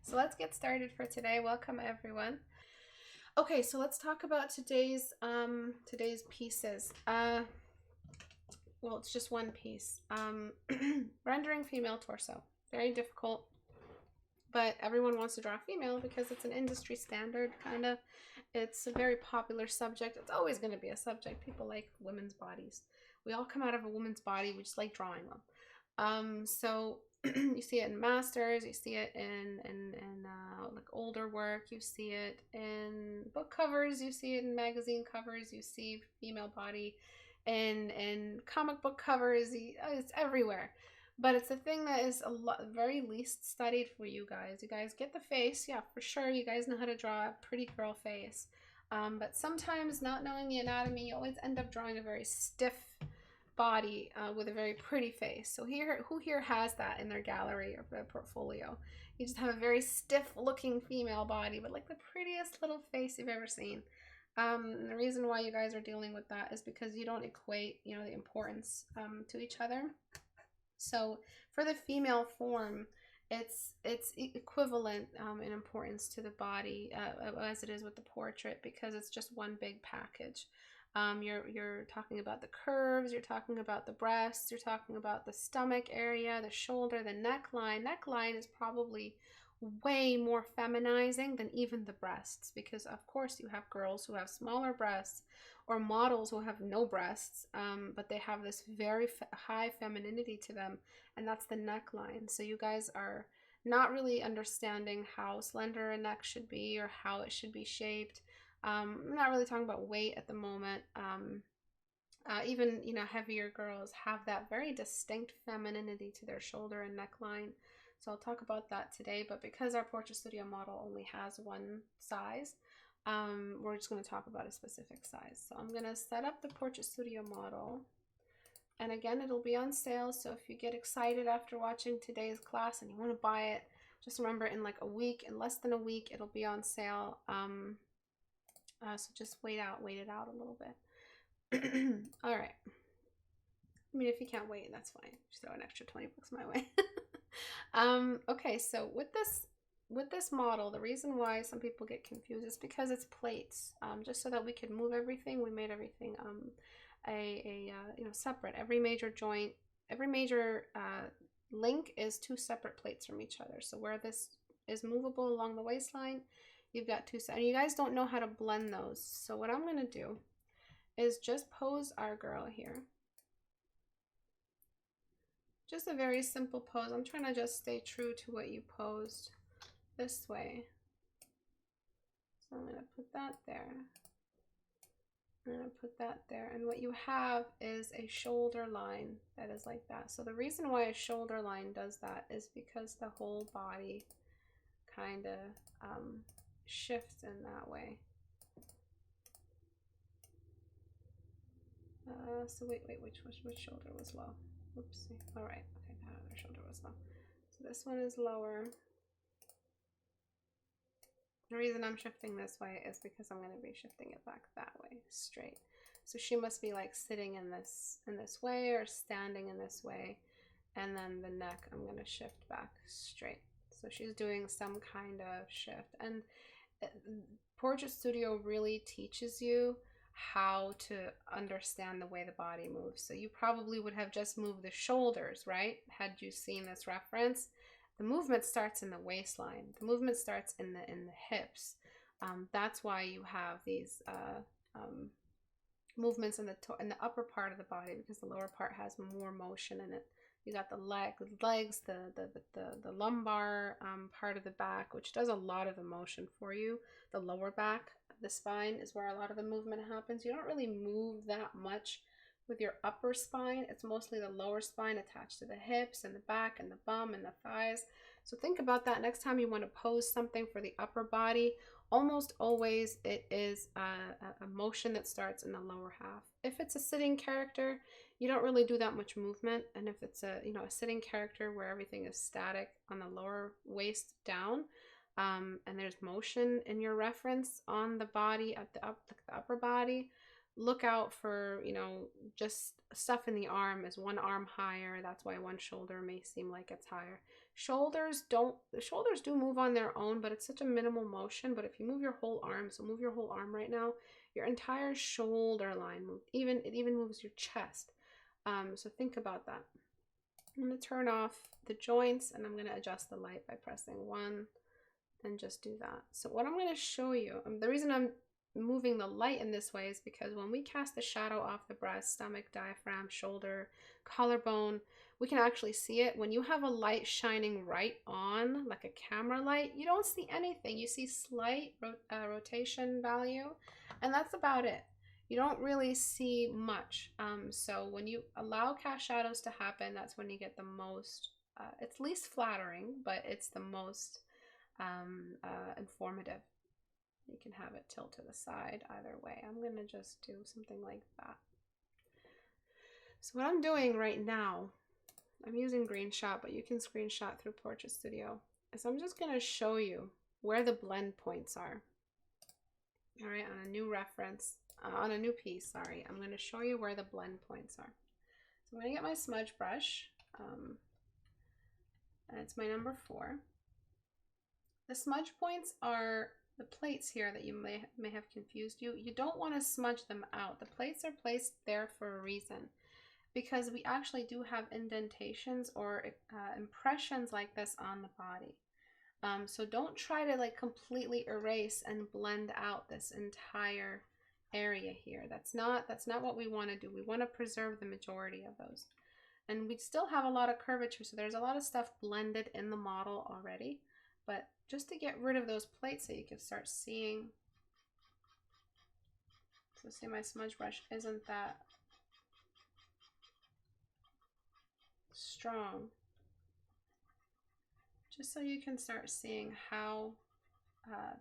So let's get started for today. Welcome everyone. Okay, so let's talk about today's pieces. Well, it's just one piece. Rendering female torso. Very difficult, but everyone wants to draw female because it's an industry standard, kind of. It's a very popular subject. It's always going to be a subject. People like women's bodies. We all come out of a woman's body. We just like drawing them. So you see it in masters, you see it in like older work, you see it in book covers, you see it in magazine covers, you see female body in comic book covers. It's everywhere. But it's a thing that is very least studied for you guys. You guys get the face, yeah, for sure. You guys know how to draw a pretty girl face. But sometimes, not knowing the anatomy, you always end up drawing a very stiff body with a very pretty face. So who here has that in their gallery or their portfolio? You just have a very stiff looking female body, but like the prettiest little face you've ever seen. The reason why you guys are dealing with that is because you don't equate, the importance to each other. So for the female form, it's equivalent in importance to the body as it is with the portrait, because it's just one big package. You're talking about the curves, you're talking about the breasts, you're talking about the stomach area, the shoulder, the neckline. Neckline is probably way more feminizing than even the breasts, because of course you have girls who have smaller breasts or models who have no breasts, but they have this very high femininity to them, and that's the neckline. So you guys are not really understanding how slender a neck should be or how it should be shaped. I'm not really talking about weight at the moment. Even heavier girls have that very distinct femininity to their shoulder and neckline. So I'll talk about that today, but because our portrait studio model only has one size, we're just going to talk about a specific size. So I'm going to set up the portrait studio model, and again, it'll be on sale. So if you get excited after watching today's class and you want to buy it, just remember, in like a week, in less than a week, it'll be on sale. So just wait it out a little bit. All right. I mean, if you can't wait, that's fine. Just throw an extra 20 bucks my way. Okay, so with this model, the reason why some people get confused is because it's plates. Just so that we could move everything, we made everything separate. Every major joint, every major link is two separate plates from each other. So where this is movable along the waistline, you've got two sides. And you guys don't know how to blend those. So what I'm going to do is just pose our girl here. Just a very simple pose. I'm trying to just stay true to what you posed this way. So I'm going to put that there. I'm going to put that there. And what you have is a shoulder line that is like that. So the reason why a shoulder line does that is because the whole body kind of shifts in that way. So wait, which shoulder was low? Oopsie. All right. Okay, that other shoulder was low. So this one is lower. The reason I'm shifting this way is because I'm going to be shifting it back that way, straight. So she must be like sitting in this way or standing in this way, and then the neck I'm going to shift back straight. So she's doing some kind of shift. And Portrait Studio really teaches you how to understand the way the body moves. So you probably would have just moved the shoulders, right? Had you seen this reference, the movement starts in the waistline. The movement starts in the hips. That's why you have these movements in the upper part of the body, because the lower part has more motion in it. You got the legs, the lumbar part of the back, which does a lot of the motion for you. The lower back, the spine, is where a lot of the movement happens. You don't really move that much with your upper spine. It's mostly the lower spine attached to the hips and the back and the bum and the thighs. So think about that next time you want to pose something for the upper body. Almost always it is a motion that starts in the lower half. If it's a sitting character, you don't really do that much movement. And if it's a sitting character where everything is static on the lower waist down, and there's motion in your reference on the body at the upper body, look out for, you know, just stuff in the arm. Is one arm higher? That's why one shoulder may seem like it's higher. Shoulders don't, the shoulders do move on their own, but it's such a minimal motion. But if you move your whole arm, so move your whole arm right now, your entire shoulder line moves. It even moves your chest. So think about that. I'm going to turn off the joints, and I'm going to adjust the light by pressing 1 and just do that. So what I'm going to show you, the reason I'm moving the light in this way is because when we cast the shadow off the breast, stomach, diaphragm, shoulder, collarbone, we can actually see it. When you have a light shining right on, like a camera light, you don't see anything. You see slight rotation value, and that's about it. You don't really see much. So when you allow cast shadows to happen, that's when you get the most, it's least flattering, but it's the most informative. You can have it tilt to the side either way. I'm going to just do something like that. So what I'm doing right now, I'm using screenshot, but you can screenshot through Portrait Studio, is I'm just going to show you where the blend points are. All right, on a new reference, on a new piece, sorry, I'm going to show you where the blend points are. So I'm going to get my smudge brush, and it's my number 4. The smudge points are the plates here that you may have confused you. You don't want to smudge them out. The plates are placed there for a reason, because we actually do have indentations or impressions like this on the body. So don't try to like completely erase and blend out this entire area here. That's not what we want to do. We want to preserve the majority of those. And we still have a lot of curvature, so there's a lot of stuff blended in the model already. But just to get rid of those plates so you can start seeing. So see, my smudge brush isn't that strong. Just so you can start seeing how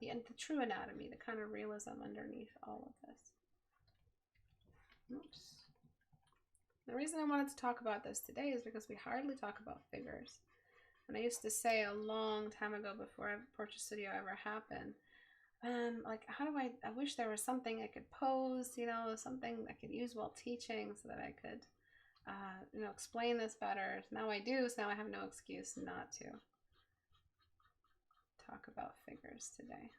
the true anatomy, the kind of realism underneath all of this. Oops. The reason I wanted to talk about this today is because we hardly talk about figures. And I used to say a long time ago, before Portrait Studio ever happened, like, how do I wish there was something I could pose, you know, something I could use while teaching so that I could, you know, explain this better. Now I do, so now I have no excuse not to talk about figures today.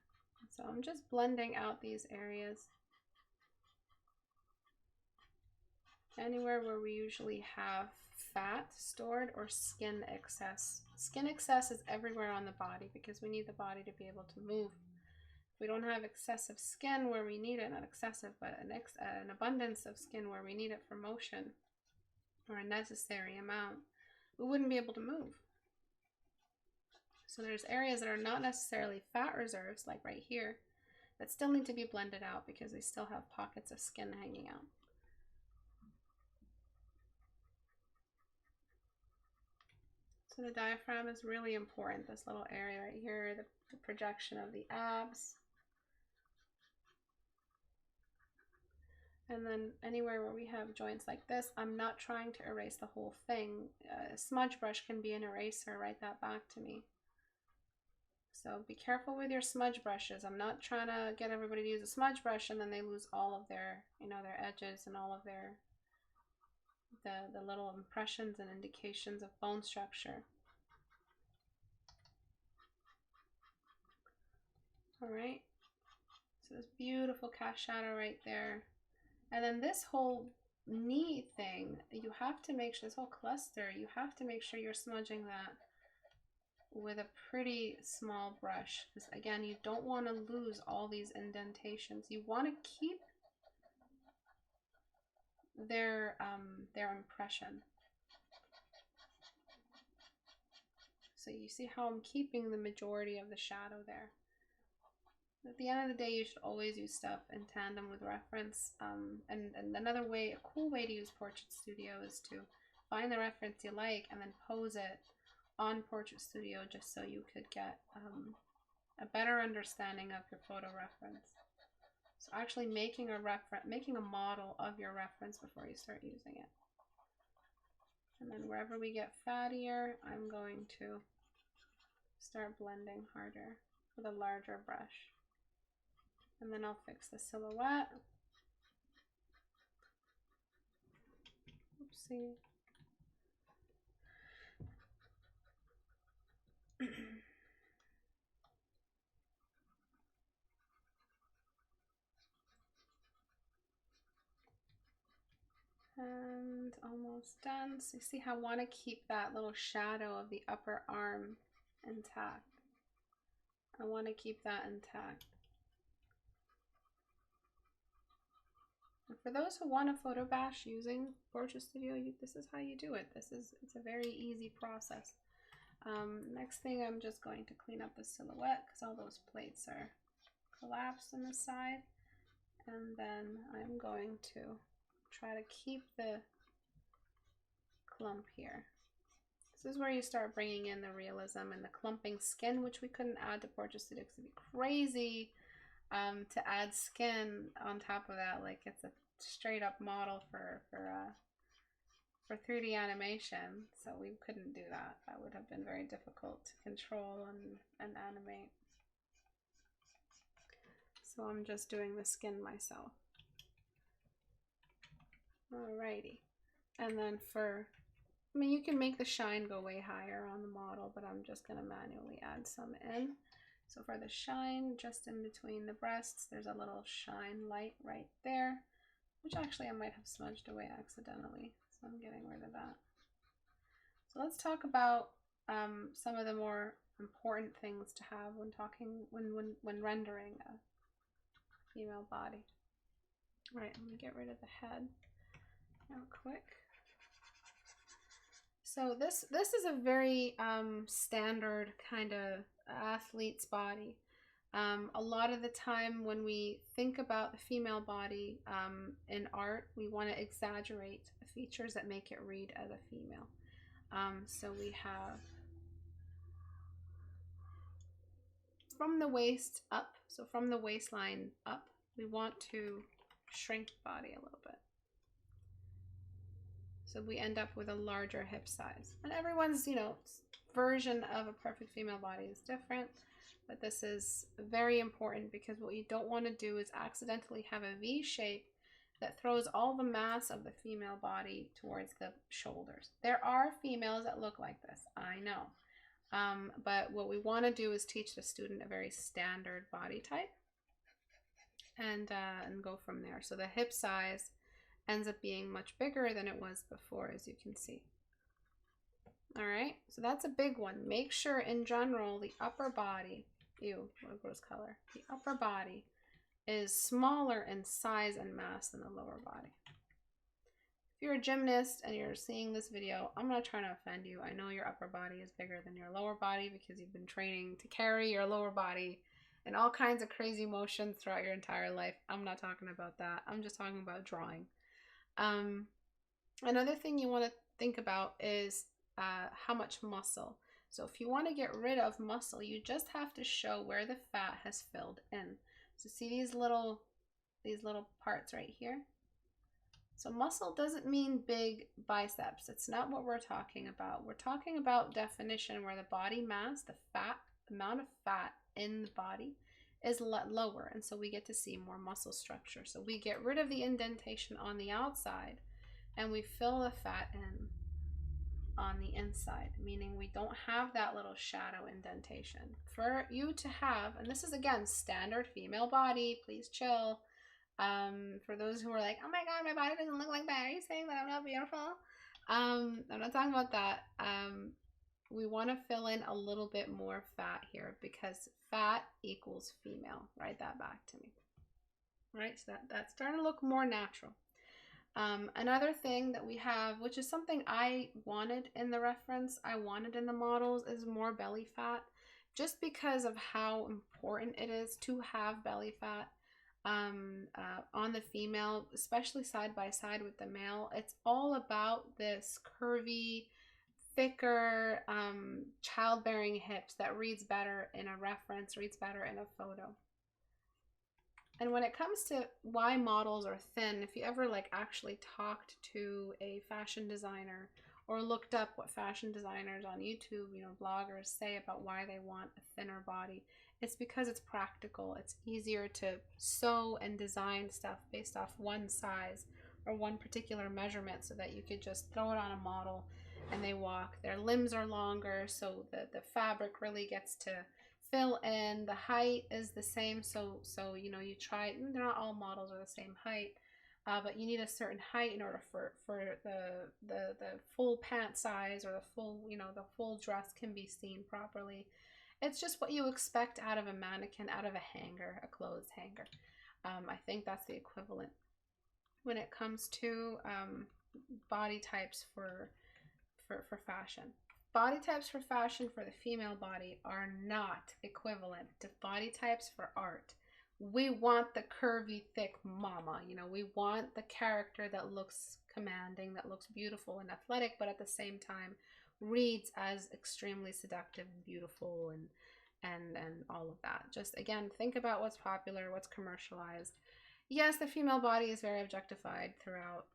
So I'm just blending out these areas. Anywhere where we usually have fat stored or skin excess. Skin excess is everywhere on the body because we need the body to be able to move. If we don't have excessive skin where we need it, not excessive, but an abundance of skin where we need it for motion, or a necessary amount, we wouldn't be able to move. So there's areas that are not necessarily fat reserves, like right here, that still need to be blended out because we still have pockets of skin hanging out. So the diaphragm is really important, this little area right here, the projection of the abs. And then anywhere where we have joints like this, I'm not trying to erase the whole thing. A smudge brush can be an eraser, write that back to me. So be careful with your smudge brushes. I'm not trying to get everybody to use a smudge brush and then they lose all of their, you know, their edges and all of their the little impressions and indications of bone structure. All right, so this beautiful cast shadow right there. And then this whole knee thing, you have to make sure, this whole cluster, you have to make sure you're smudging that with a pretty small brush, because again, you don't want to lose all these indentations. You want to keep their impression. So you see how I'm keeping the majority of the shadow there. At the end of the day, you should always use stuff in tandem with reference. And another way, a cool way to use Portrait Studio is to find the reference you like and then pose it on Portrait Studio just so you could get a better understanding of your photo reference. So actually making a model of your reference before you start using it. And then wherever we get fattier, I'm going to start blending harder with a larger brush. And then I'll fix the silhouette. Oopsie. And almost done. So you see how I want to keep that little shadow of the upper arm intact. I want to keep that intact. And for those who want to photo bash using Portrait Studio, this is how you do it. It's a very easy process. Next thing, I'm just going to clean up the silhouette because all those plates are collapsed on the side. And then I'm going to try to keep the clump here. This is where you start bringing in the realism and the clumping skin, which we couldn't add to Portrait Studio because it'd be crazy to add skin on top of that. Like it's a straight up model for 3D animation, so we couldn't do that. That would have been very difficult to control and animate. So I'm just doing the skin myself. Alrighty. And then I mean, you can make the shine go way higher on the model, but I'm just going to manually add some in. So for the shine, just in between the breasts, there's a little shine light right there, which actually I might have smudged away accidentally. So I'm getting rid of that. So let's talk about some of the more important things to have when rendering a female body. All right, let me get rid of the head real quick. So this is a very standard kind of athlete's body. A lot of the time when we think about the female body in art, we want to exaggerate the features that make it read as a female. So we have from the waist up, so from the waistline up, we want to shrink the body a little bit. So we end up with a larger hip size. And everyone's, version of a perfect female body is different. But this is very important because what you don't want to do is accidentally have a V shape that throws all the mass of the female body towards the shoulders. There are females that look like this, I know. But what we want to do is teach the student a very standard body type and go from there. So the hip size ends up being much bigger than it was before, as you can see. All right, so that's a big one. Make sure in general the upper body, what a gross color. The upper body is smaller in size and mass than the lower body. If you're a gymnast and you're seeing this video, I'm not trying to offend you. I know your upper body is bigger than your lower body because you've been training to carry your lower body in all kinds of crazy motions throughout your entire life. I'm not talking about that. I'm just talking about drawing. Another thing you want to think about is how much muscle. So if you want to get rid of muscle, you just have to show where the fat has filled in. So see these little parts right here? So muscle doesn't mean big biceps. It's not what we're talking about. We're talking about definition where the body mass, the amount of fat in the body is lower, and so we get to see more muscle structure. So we get rid of the indentation on the outside and we fill the fat in on the inside, meaning we don't have that little shadow indentation. For you to have, and this is again standard female body, please chill. For those who are like, oh my god, my body doesn't look like that, are you saying that I'm not beautiful? I'm not talking about that. We want to fill in a little bit more fat here because fat equals female. Write that back to me. All right, so that's starting to look more natural. Another thing that we have, which is something I wanted in the reference, I wanted in the models, is more belly fat, just because of how important it is to have belly fat on the female, especially side by side with the male. It's all about this curvy, thicker, childbearing hips that reads better in a reference, reads better in a photo. And when it comes to why models are thin, if you ever actually talked to a fashion designer or looked up what fashion designers on YouTube, bloggers say about why they want a thinner body, it's because it's practical. It's easier to sew and design stuff based off one size or one particular measurement so that you could just throw it on a model and they walk. Their limbs are longer, so the fabric really gets to fill in. The height is the same, so you know, you try, they're not all models are the same height, but you need a certain height in order for the full pant size, or the full, you know, the full dress can be seen properly. It's just what you expect out of a mannequin, out of a hanger, a clothes hanger. I think that's the equivalent when it comes to body types for fashion. Body types for fashion for the female body are not equivalent to body types for art. We want the curvy, thick mama. You know, we want the character that looks commanding, that looks beautiful and athletic, but at the same time reads as extremely seductive and beautiful and all of that. Just again, think about what's popular, what's commercialized. Yes, the female body is very objectified throughout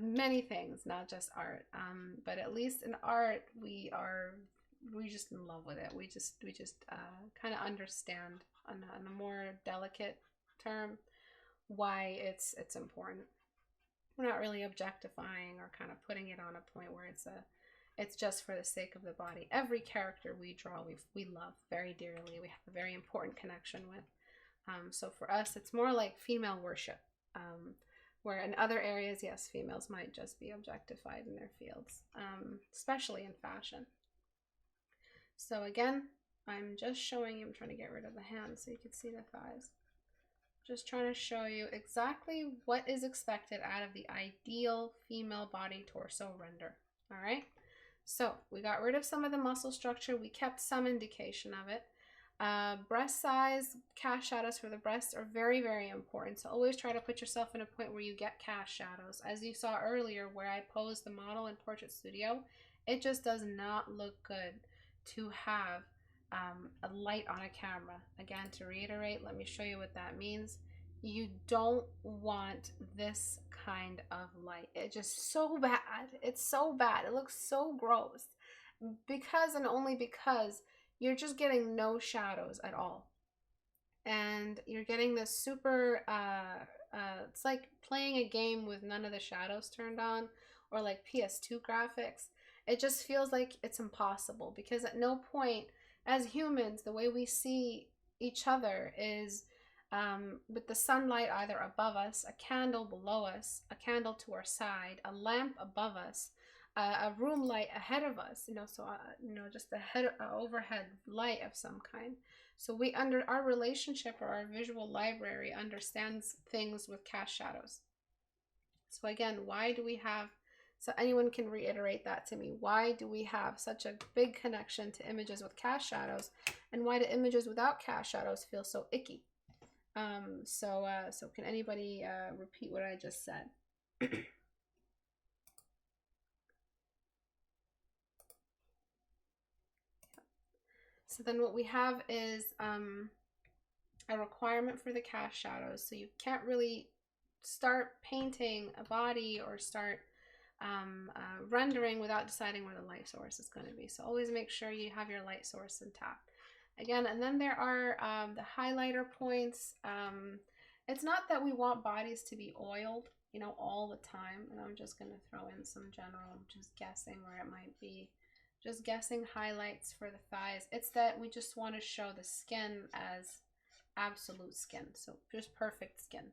many things, not just art. But at least in art, we just in love with it. We just kind of understand on a more delicate term why it's important. We're not really objectifying or kind of putting it on a point where it's just for the sake of the body. Every character we draw, we love very dearly. We have a very important connection with. So for us, it's more like female worship, where in other areas, yes, females might just be objectified in their fields, especially in fashion. So again, I'm just showing you, I'm trying to get rid of the hands so you can see the thighs. Just trying to show you exactly what is expected out of the ideal female body torso render. All right. So we got rid of some of the muscle structure. We kept some indication of it. Breast size, cast shadows for the breasts are very, very important. So always try to put yourself in a point where you get cast shadows. As you saw earlier where I posed the model in Portrait Studio, it just does not look good to have a light on a camera. Again, to reiterate, let me show you what that means. You don't want this kind of light. It's just so bad. It's so bad. It looks so gross because and only because you're just getting no shadows at all. And you're getting this super, it's like playing a game with none of the shadows turned on, or like PS2 graphics. It just feels like it's impossible because at no point, as humans, the way we see each other is with the sunlight either above us, a candle below us, a candle to our side, a lamp above us, a room light ahead of us, you know, so you know, just a overhead light of some kind. So our relationship or our visual library understands things with cast shadows. So again, why do we have, so anyone can reiterate that to me, why do we have such a big connection to images with cast shadows, and why do images without cast shadows feel so icky? So can anybody repeat what I just said? So then what we have is a requirement for the cast shadows. So you can't really start painting a body or start rendering without deciding where the light source is going to be. So always make sure you have your light source intact. Again, and then there are the highlighter points. It's not that we want bodies to be oiled, you know, all the time. And I'm just going to throw in some general, just guessing where it might be. Just guessing highlights for the thighs. It's that we just want to show the skin as absolute skin. So just perfect skin.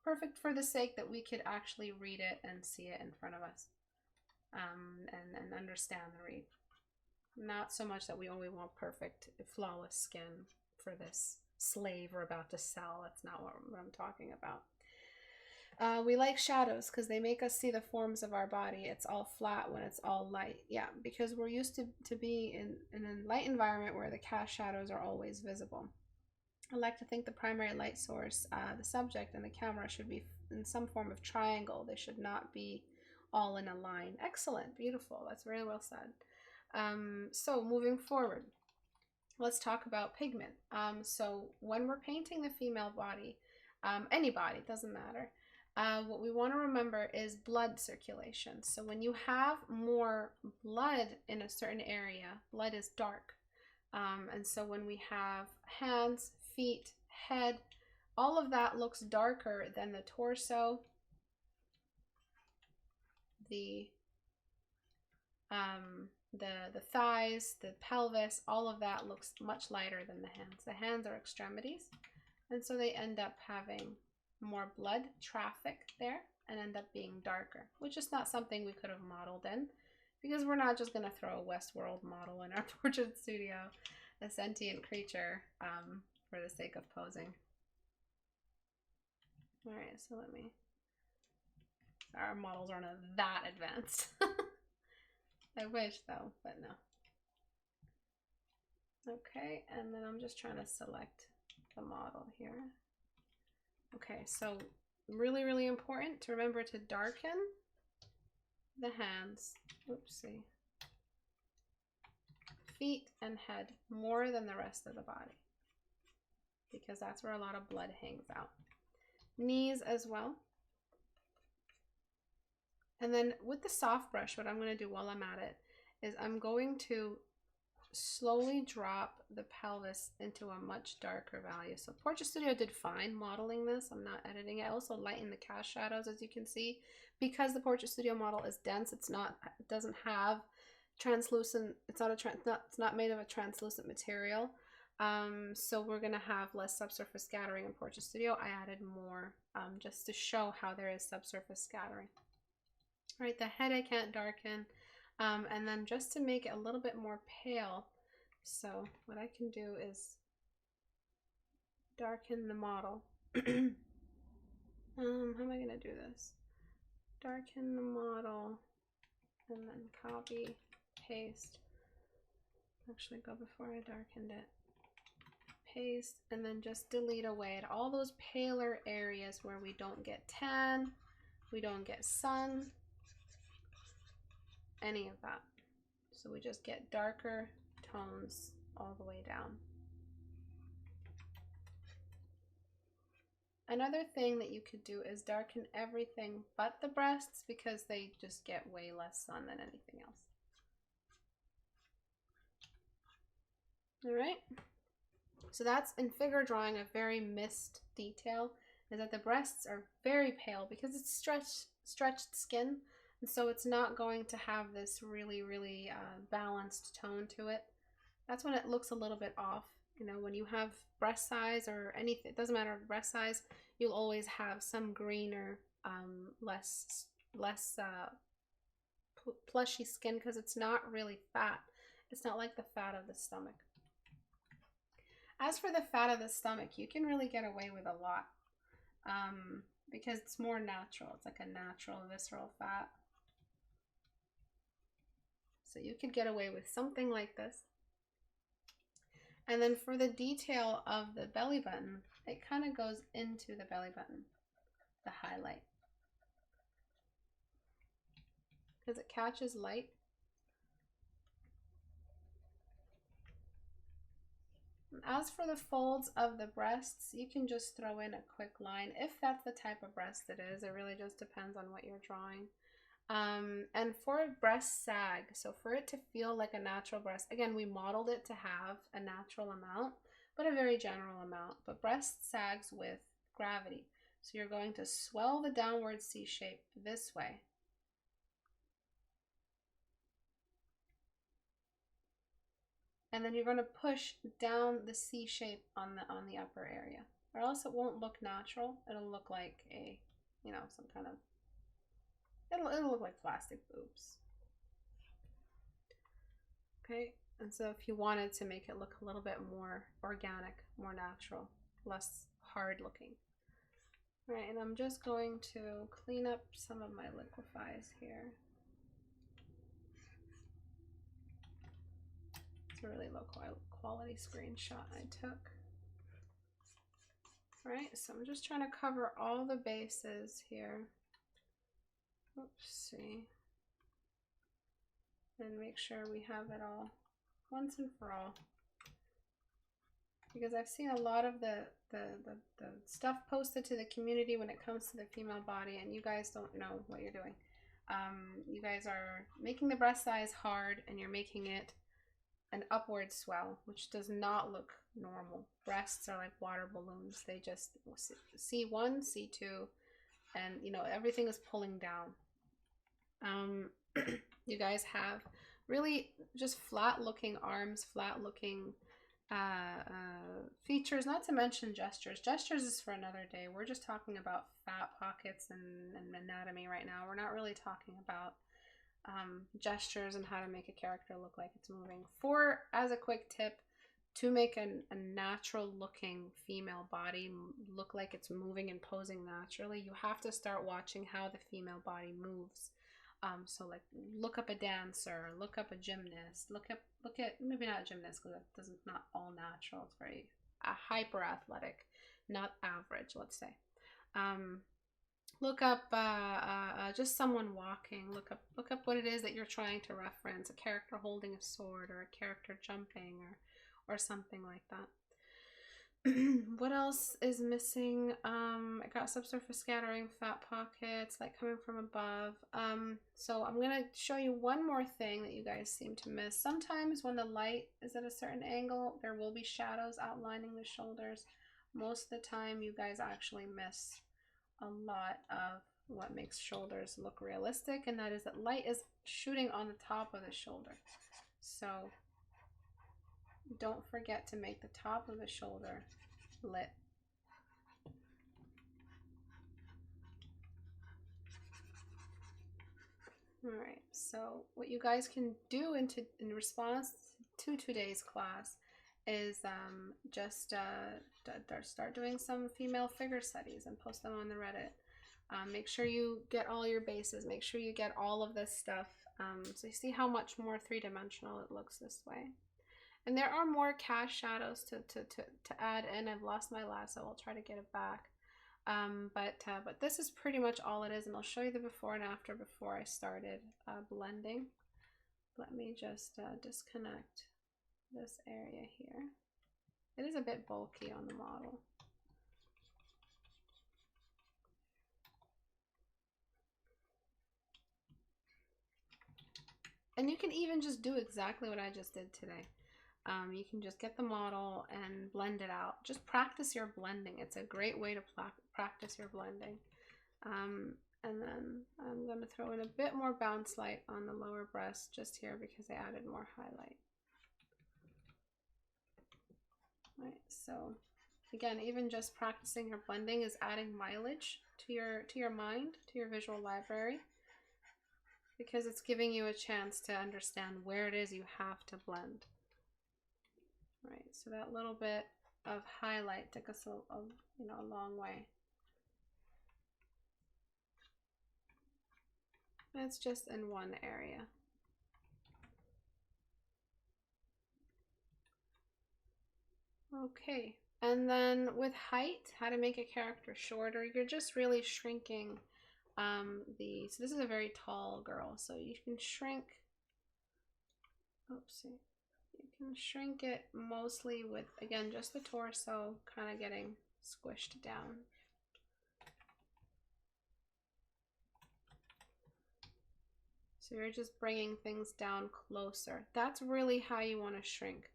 Perfect for the sake that we could actually read it and see it in front of us. And understand the read. Not so much that we only want perfect, flawless skin for this slave we're about to sell. That's not what I'm talking about. We like shadows because they make us see the forms of our body. It's all flat when it's all light. Yeah, because we're used to be in a light environment where the cast shadows are always visible. I like to think the primary light source, the subject, and the camera should be in some form of triangle. They should not be all in a line. Excellent, beautiful. That's very well said. So moving forward, let's talk about pigment. So when we're painting the female body, any body, doesn't matter. What we want to remember is blood circulation. So when you have more blood in a certain area, blood is dark. And so when we have hands, feet, head, all of that looks darker than the torso, the thighs, the pelvis, all of that looks much lighter than the hands. The hands are extremities, and so they end up having more blood traffic there and end up being darker, which is not something we could have modeled in, because we're not just going to throw a Westworld model in our portrait studio, a sentient creature, for the sake of posing. All right, so our models aren't that advanced. I wish though, but no. Okay, and then I'm just trying to select the model here. Okay, so really, really important to remember to darken the hands, oopsie, feet and head more than the rest of the body, because that's where a lot of blood hangs out. Knees as well. And then with the soft brush, what I'm going to do while I'm at it is I'm going to slowly drop the pelvis into a much darker value. So Portrait Studio did fine modeling this. I'm not editing it. I also lighten the cast shadows, as you can see, because the Portrait Studio model is dense. It doesn't have translucent. It's not made of a translucent material. So we're going to have less subsurface scattering in Portrait Studio. I added more just to show how there is subsurface scattering. All right, the head I can't darken. And then just to make it a little bit more pale, so what I can do is darken the model. How am I going to do this? Darken the model and then copy, paste. Actually, go before I darkened it. Paste, and then just delete away at all those paler areas where we don't get tan, we don't get sun, any of that. So we just get darker tones all the way down. Another thing that you could do is darken everything but the breasts, because they just get way less sun than anything else. All right. So that's in figure drawing a very missed detail, is that the breasts are very pale because it's stretched skin. And so it's not going to have this really, really balanced tone to it. That's when it looks a little bit off. You know, when you have breast size or anything, it doesn't matter breast size, you'll always have some greener, less plushy skin, because it's not really fat. It's not like the fat of the stomach. As for the fat of the stomach, you can really get away with a lot because it's more natural. It's like a natural visceral fat. So you could get away with something like this. And then for the detail of the belly button, it kind of goes into the belly button, the highlight, because it catches light. As for the folds of the breasts, you can just throw in a quick line if that's the type of breast it is. It really just depends on what you're drawing. And for breast sag, so for it to feel like a natural breast, again, we modeled it to have a natural amount, but a very general amount. But breast sags with gravity. So you're going to swell the downward C shape this way. And then you're going to push down the C shape on the upper area, or else it won't look natural. It'll look like a, you know, some kind of, it'll look like plastic boobs. Okay, and so if you wanted to make it look a little bit more organic, more natural, less hard looking. All right, and I'm just going to clean up some of my liquefies here. It's a really low quality screenshot I took. All right, so I'm just trying to cover all the bases here. Oopsie. And make sure we have it all once and for all. Because I've seen a lot of the stuff posted to the community when it comes to the female body, and you guys don't know what you're doing. You guys are making the breast size hard, and you're making it an upward swell, which does not look normal. Breasts are like water balloons. They just C1, C2, and you know, everything is pulling down. You guys have really just flat looking arms, flat looking features, not to mention gestures. Gestures is for another day. We're just talking about fat pockets and anatomy right now. We're not really talking about gestures and how to make a character look like it's moving. As a quick tip, to make a natural looking female body look like it's moving and posing naturally, you have to start watching how the female body moves. So like look up a dancer, look up a gymnast, look at maybe not a gymnast because that not all natural. It's very hyper athletic, not average, let's say. Look up just someone walking. Look up what it is that you're trying to reference. A character holding a sword, or a character jumping, or something like that. What else is missing? I got subsurface scattering, fat pockets, light coming from above. So I'm gonna show you one more thing that you guys seem to miss. Sometimes when the light is at a certain angle, there will be shadows outlining the shoulders. Most of the time, you guys actually miss a lot of what makes shoulders look realistic, and that is that light is shooting on the top of the shoulder. So don't forget to make the top of the shoulder lit. Alright, so what you guys can do in response to today's class is just start doing some female figure studies and post them on the Reddit. Make sure you get all your bases. Make sure you get all of this stuff. So you see how much more three-dimensional it looks this way. And there are more cast shadows to add in. I've lost my lasso. I'll try to get it back. But this is pretty much all it is, and I'll show you the before and after before I started blending. Let me just disconnect this area here. It is a bit bulky on the model. And you can even just do exactly what I just did today. You can just get the model and blend it out. Just practice your blending. It's a great way to practice your blending. And then I'm going to throw in a bit more bounce light on the lower breast just here because I added more highlight. Right, so again, even just practicing your blending is adding mileage to your mind, to your visual library, because it's giving you a chance to understand where it is you have to blend. Right, so that little bit of highlight took us a long way. It's just in one area. Okay, and then with height, how to make a character shorter, you're just really shrinking so this is a very tall girl, so you can shrink, oopsie, you can shrink it mostly with, again, just the torso kind of getting squished down. So you're just bringing things down closer. That's really how you want to shrink.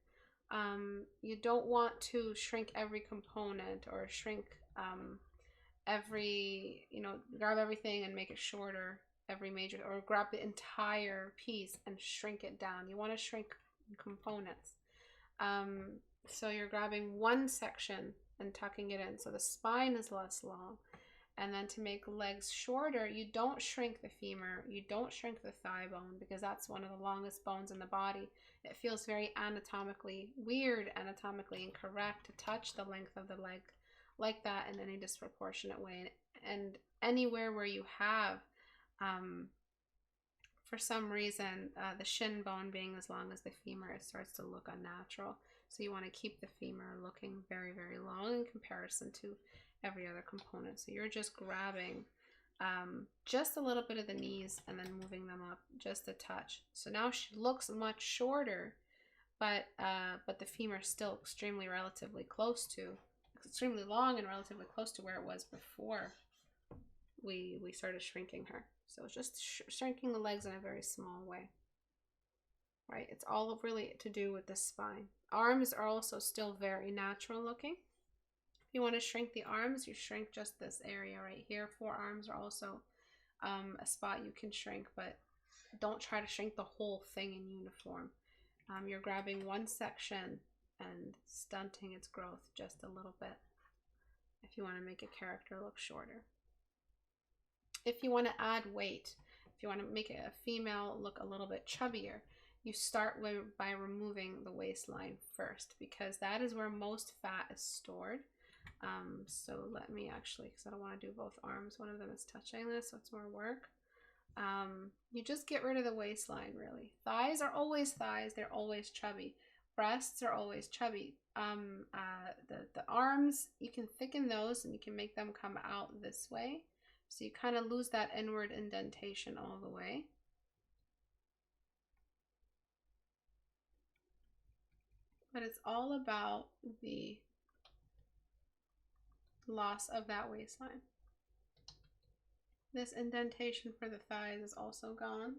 You don't want to shrink every component or shrink grab everything and make it shorter, every major, or grab the entire piece and shrink it down. You want to shrink components. So you're grabbing one section and tucking it in so the spine is less long. And then to make legs shorter, you don't shrink the femur, you don't shrink the thigh bone, because that's one of the longest bones in the body. It feels very anatomically incorrect to touch the length of the leg like that in any disproportionate way. And anywhere where you have, for some reason, the shin bone being as long as the femur, it starts to look unnatural. So you want to keep the femur looking very, very long in comparison to every other component. So you're just grabbing just a little bit of the knees and then moving them up just a touch. So now she looks much shorter, but the femur is still extremely long and relatively close to where it was before we started shrinking her. So it's just shrinking the legs in a very small way. right? It's all really to do with the spine. Arms are also still very natural looking. If you want to shrink the arms, you shrink just this area right here. Forearms are also a spot you can shrink, but don't try to shrink the whole thing in uniform. You're grabbing one section and stunting its growth just a little bit if you want to make a character look shorter. If you want to add weight, if you want to make a female look a little bit chubbier, you start by removing the waistline first, because that is where most fat is stored. So let me actually, because I don't want to do both arms, one of them is touching this, so it's more work. You just get rid of the waistline, really. Thighs are always thighs, they're always chubby. Breasts are always chubby. The arms, you can thicken those and you can make them come out this way. So you kind of lose that inward indentation all the way. But it's all about the loss of that waistline. This indentation for the thighs is also gone.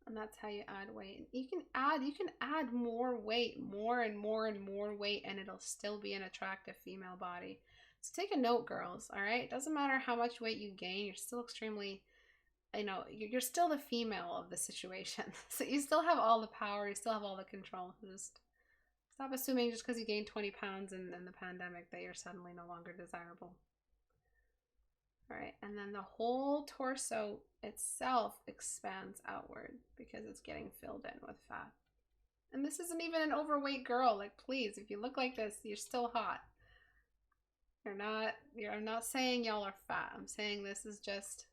And that's how you add weight. You can add more weight, more and more and more weight, and it'll still be an attractive female body. So take a note, girls, all right? It doesn't matter how much weight you gain, you're still extremely, you know, you're still the female of the situation. So you still have all the power, you still have all the control. Just stop assuming just because you gained 20 pounds in the pandemic that you're suddenly no longer desirable. All right, and then the whole torso itself expands outward because it's getting filled in with fat. And this isn't even an overweight girl. Like, please, if you look like this, you're still hot. I'm not saying y'all are fat. I'm saying this is just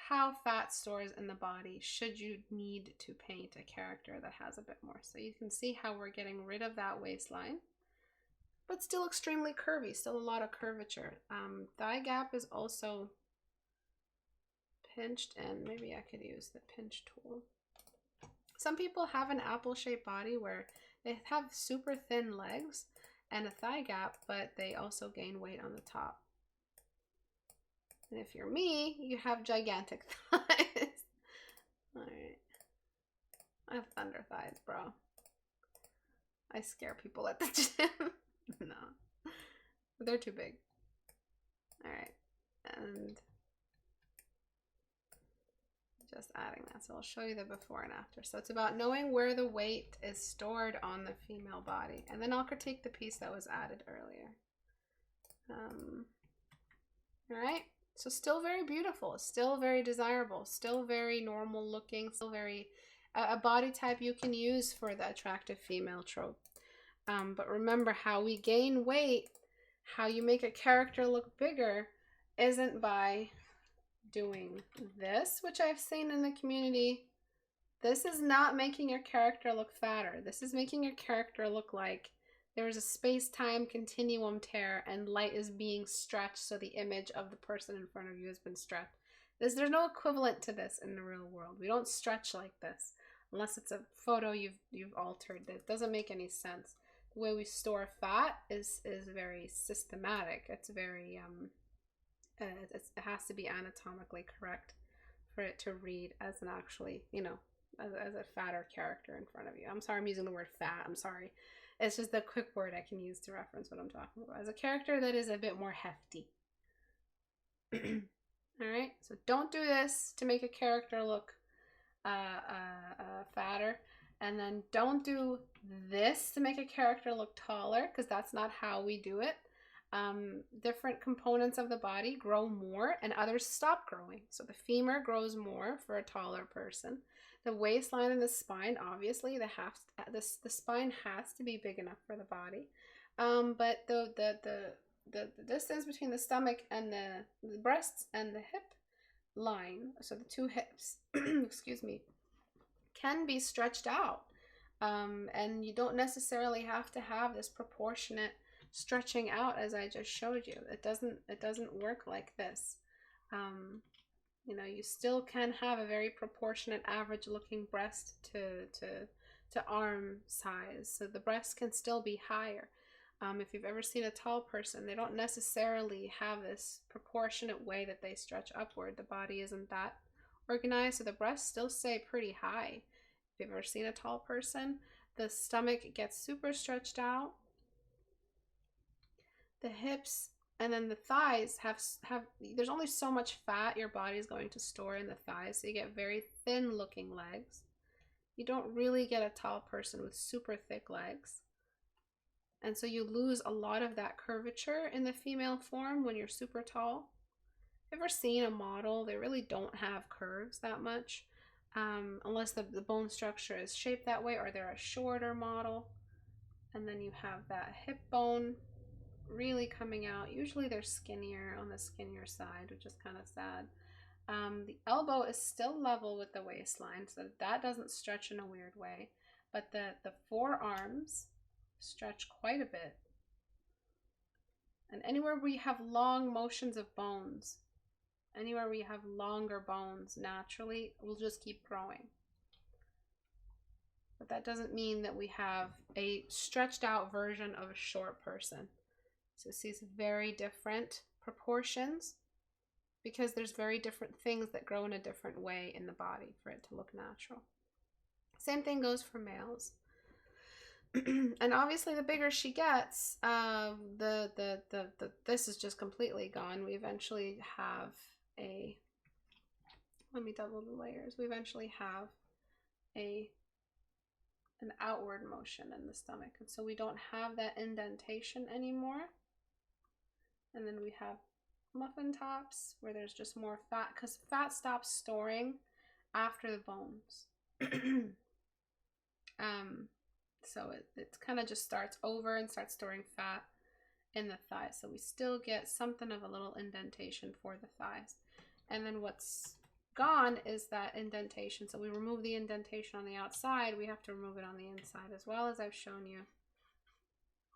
how fat stores in the body should you need to paint a character that has a bit more. So you can see how we're getting rid of that waistline, but still extremely curvy, still a lot of curvature. Thigh gap is also pinched in. Maybe I could use the pinch tool. Some people have an apple-shaped body where they have super thin legs and a thigh gap, but they also gain weight on the top. And if you're me, you have gigantic thighs. All right. I have thunder thighs, bro. I scare people at the gym. No. They're too big. All right. And just adding that. So I'll show you the before and after. So it's about knowing where the weight is stored on the female body. And then I'll critique the piece that was added earlier. All right. So still very beautiful, still very desirable, still very normal looking, still very a body type you can use for the attractive female trope. But remember, how we gain weight, how you make a character look bigger, isn't by doing this, which I've seen in the community. This is not making your character look fatter. This is making your character look like there is a space-time continuum tear and light is being stretched, so the image of the person in front of you has been stretched. There's no equivalent to this in the real world. We don't stretch like this unless it's a photo you've altered. That doesn't make any sense. The way we store fat is very systematic. It's very it has to be anatomically correct for it to read as an actually, you know, as a fatter character in front of you. I'm sorry I'm using the word fat. I'm sorry. It's just the quick word I can use to reference what I'm talking about. As a character that is a bit more hefty. Alright, so don't do this to make a character look fatter. And then don't do this to make a character look taller, because that's not how we do it. Different components of the body grow more and others stop growing. So the femur grows more for a taller person. The waistline and the spine, obviously, the spine has to be big enough for the body. But the distance between the stomach and the breasts and the hip line, so the two hips, excuse me, can be stretched out. And you don't necessarily have to have this proportionate stretching out as I just showed you. It doesn't work like this. You know, you still can have a very proportionate average looking breast to arm size. So the breast can still be higher. If you've ever seen a tall person, they don't necessarily have this proportionate way that they stretch upward. The body isn't that organized, so the breasts still stay pretty high. If you've ever seen a tall person, the stomach gets super stretched out. The hips and then the thighs have there's only so much fat your body's going to store in the thighs, so you get very thin looking legs. You don't really get a tall person with super thick legs. And so you lose a lot of that curvature in the female form when you're super tall. Ever seen a model? They really don't have curves that much, unless the bone structure is shaped that way or they're a shorter model. And then you have that hip bone really coming out. Usually they're skinnier, on the skinnier side, which is kind of sad. The elbow is still level with the waistline, so that doesn't stretch in a weird way. But the forearms stretch quite a bit. And anywhere where you have long motions of bones, anywhere where you have longer bones naturally, will just keep growing. But that doesn't mean that we have a stretched out version of a short person. So it sees very different proportions because there's very different things that grow in a different way in the body for it to look natural. Same thing goes for males. And obviously the bigger she gets, this is just completely gone. We eventually have a, let me double the layers. We eventually have an outward motion in the stomach. And so we don't have that indentation anymore. And then we have muffin tops where there's just more fat, because fat stops storing after the bones. So it kind of just starts over and starts storing fat in the thighs. So we still get something of a little indentation for the thighs. And then what's gone is that indentation. So we remove the indentation on the outside, we have to remove it on the inside as well, as I've shown you.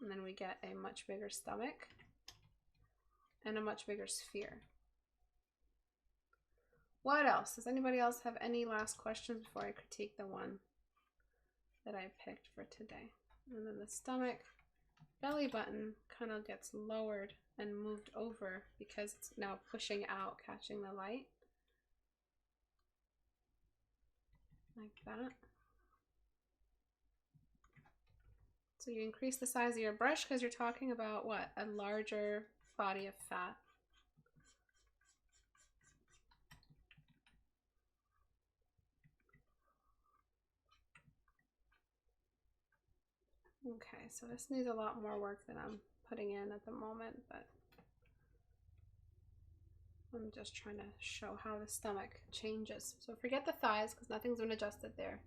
And then we get a much bigger stomach and a much bigger sphere. What else? Does anybody else have any last questions before I critique the one that I picked for today? And then the stomach, belly button kind of gets lowered and moved over because it's now pushing out, catching the light. Like that. So you increase the size of your brush because you're talking about what? A larger body of fat. Okay, so this needs a lot more work than I'm putting in at the moment, but I'm just trying to show how the stomach changes. So forget the thighs because nothing's been adjusted there.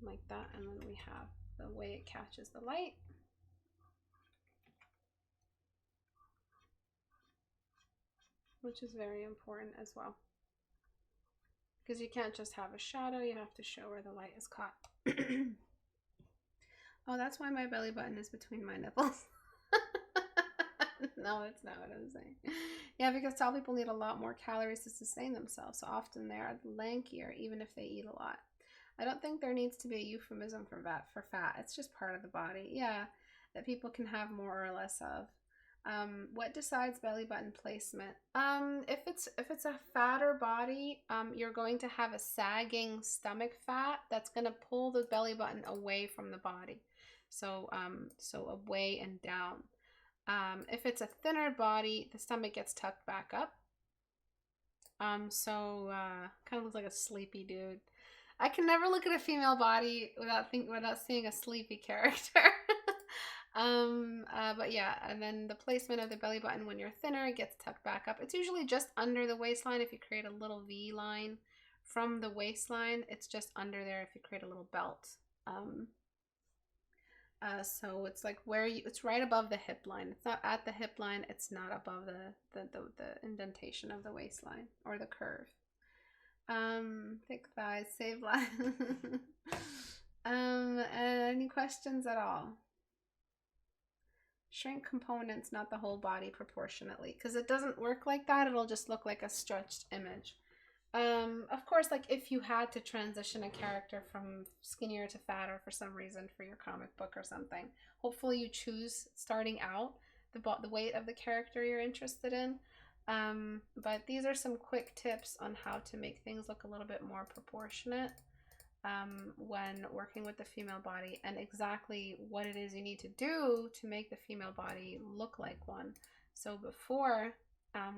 Like that, and then we have the way it catches the light. Which is very important as well. Because you can't just have a shadow, you have to show where the light is caught. Oh, that's why my belly button is between my nipples. No, that's not what I'm saying. Yeah, because tall people need a lot more calories to sustain themselves, so often they are lankier even if they eat a lot. I don't think there needs to be a euphemism for fat. It's just part of the body, yeah, that people can have more or less of. What decides belly button placement? If it's a fatter body, you're going to have a sagging stomach fat that's going to pull the belly button away from the body. So away and down. If it's a thinner body, the stomach gets tucked back up. Kind of looks like a sleepy dude. I can never look at a female body without seeing a sleepy character. But yeah, and then the placement of the belly button when you're thinner, it gets tucked back up. It's usually just under the waistline. If you create a little V line from the waistline, it's just under there if you create a little belt. So it's like it's right above the hip line. It's not at the hip line. It's not above the indentation of the waistline or the curve. Thick thighs, save lives. Any questions at all? Shrink components, not the whole body proportionately, because it doesn't work like that. It'll just look like a stretched image. Of course, like if you had to transition a character from skinnier to fatter for some reason for your comic book or something, hopefully you choose starting out the weight of the character you're interested in. But these are some quick tips on how to make things look a little bit more proportionate when working with the female body, and exactly what it is you need to do to make the female body look like one. So before,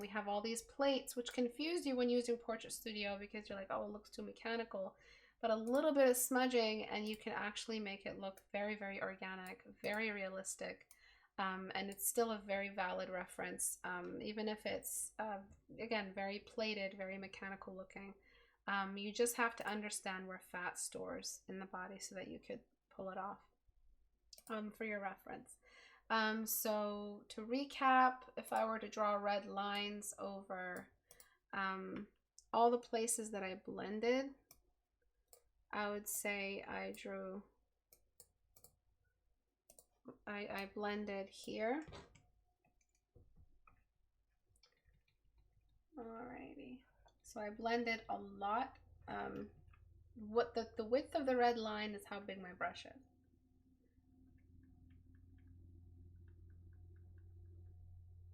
we have all these plates, which confuse you when using Portrait Studio because you're like, oh, it looks too mechanical. But a little bit of smudging and you can actually make it look very, very organic, very realistic. And it's still a very valid reference, even if it's, again, very plated, very mechanical looking. You just have to understand where fat stores in the body so that you could pull it off for your reference. So to recap, if I were to draw red lines over all the places that I blended, I would say I blended here. Alrighty. So I blended a lot. What the width of the red line is how big my brush is.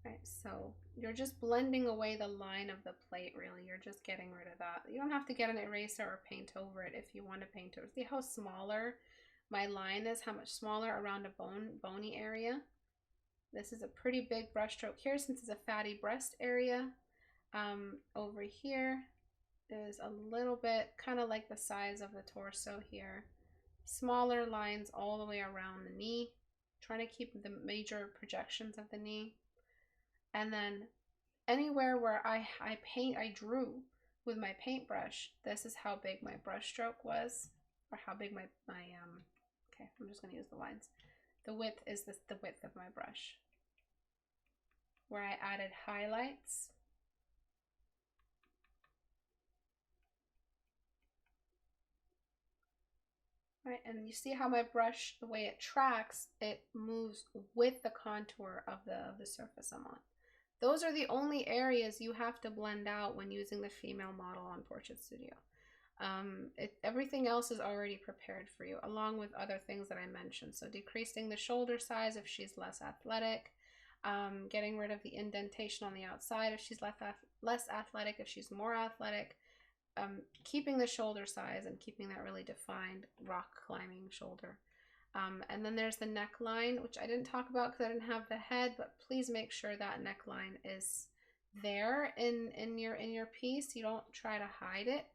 Right, so you're just blending away the line of the plate, really. You're just getting rid of that. You don't have to get an eraser or paint over it if you want to paint over. See how smaller my line is, how much smaller around a bony area. This is a pretty big brush stroke here since it's a fatty breast area. Over here is a little bit kind of like the size of the torso here. Smaller lines all the way around the knee, trying to keep the major projections of the knee. And then anywhere where I drew with my paintbrush, this is how big my brush stroke was, or how big my okay, I'm just going to use the lines. The width is the width of my brush. Where I added highlights. Right, and you see how my brush, the way it tracks, it moves with the contour of the surface I'm on. Those are the only areas you have to blend out when using the female model on Portrait Studio. Everything else is already prepared for you, along with other things that I mentioned. So decreasing the shoulder size if she's less athletic, getting rid of the indentation on the outside if she's less athletic, if she's more athletic, keeping the shoulder size and keeping that really defined rock climbing shoulder. And then there's the neckline, which I didn't talk about because I didn't have the head, but please make sure that neckline is there in your piece. You don't try to hide it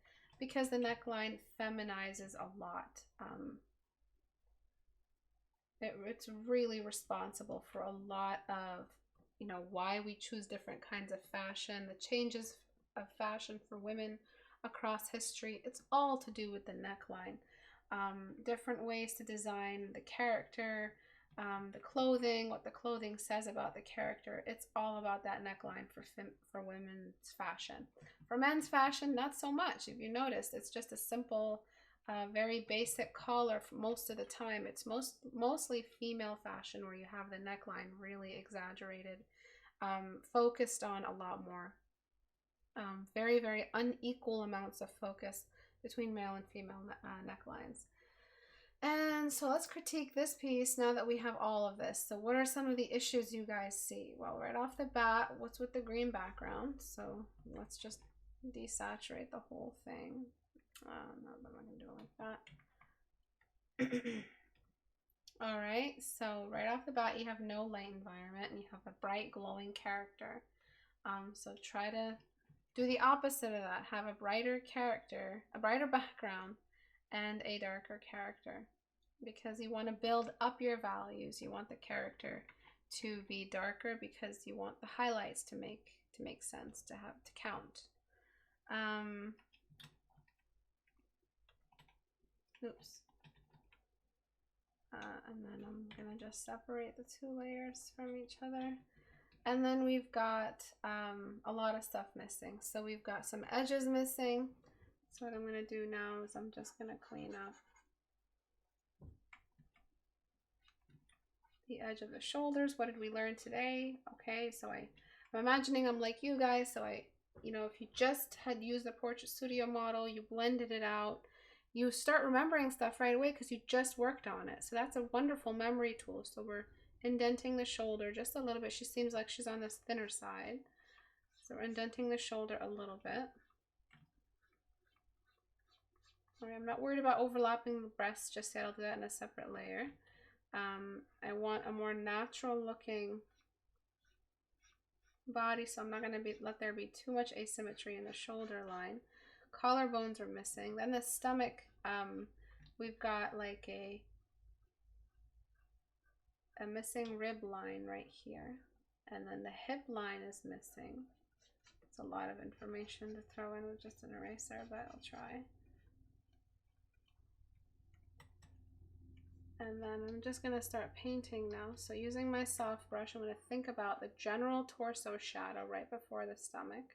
because the neckline feminizes a lot. It's really responsible for a lot of, you know, why we choose different kinds of fashion, the changes of fashion for women across history. It's all to do with the neckline. Different ways to design the character, the clothing, what the clothing says about the character. It's all about that neckline for women's fashion. For men's fashion, not so much. If you notice, it's just a simple, very basic collar for most of the time. It's mostly female fashion where you have the neckline really exaggerated, focused on a lot more. Very, very unequal amounts of focus between male and female necklines. And so let's critique this piece now that we have all of this. So what are some of the issues you guys see? Well, right off the bat, what's with the green background? So let's just desaturate the whole thing. No, I'm not going to do it like that. All right, so right off the bat, you have no light environment and you have a bright glowing character. So try to do the opposite of that. Have a brighter character, a brighter background, and a darker character, because you want to build up your values. You want the character to be darker because you want the highlights to make sense, to count. Oops. And then I'm gonna just separate the two layers from each other. And then we've got a lot of stuff missing. So we've got some edges missing. So what I'm going to do now is I'm just going to clean up the edge of the shoulders. What did we learn today? Okay, so I'm imagining I'm like you guys. So you know, if you just had used the Portrait Studio model, you blended it out, you start remembering stuff right away because you just worked on it. So that's a wonderful memory tool. So we're indenting the shoulder just a little bit. She seems like she's on this thinner side. So So we're indenting the shoulder a little bit. All right, I'm not worried about overlapping the breasts just yet. I'll do that in a separate layer. I want a more natural looking body, so I'm not going to let there be too much asymmetry in the shoulder line. Collarbones are missing. Then the stomach, we've got like a missing rib line right here, and then the hip line is missing. It's a lot of information to throw in with just an eraser, but I'll try. And then I'm just going to start painting now. So using my soft brush, I'm going to think about the general torso shadow right before the stomach,